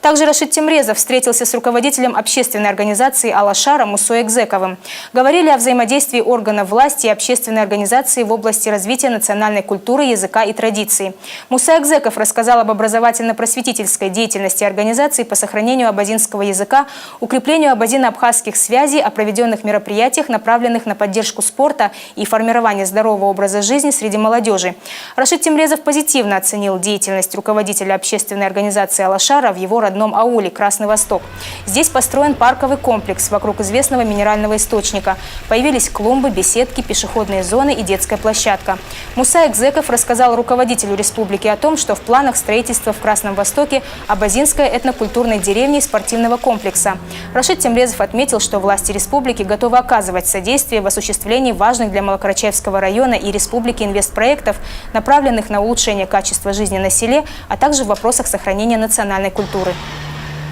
Также Рашид Темрезов встретился с руководителем общественной организации «Алашара» Мусой Экзековым. Говорили о взаимодействии органов власти и общественной организации в области развития национальной культуры, языка и традиций. Мусой Экзеков рассказал об образовательно-просветительской деятельности организации по сохранению абазинского языка, укреплению абазино-абхазских связей, о проведенных мероприятиях, направленных на поддержку спорта и формирование здорового образа жизни среди молодежи. Рашид Темрезов позитивно оценил деятельность руководителя общественной организации «Алашара» в его родном ауле Красный Восток. Здесь построен парковый комплекс вокруг известного минерального источника. Появились клумбы, беседки, пешеходные зоны и детская площадка. Мусой Экзеков рассказал руководителю республики о том, что в планах строительства в Красном Востоке абазинской этнокультурной деревни и спортивного комплекса. Рашид Темрезов отметил, что власти республики готовы оказывать содействие в осуществлении важных для Малокарачаевского района и республики инвестпроектов, направленных на улучшение качества жизни на селе, а также в вопросах сохранения национальной культуры.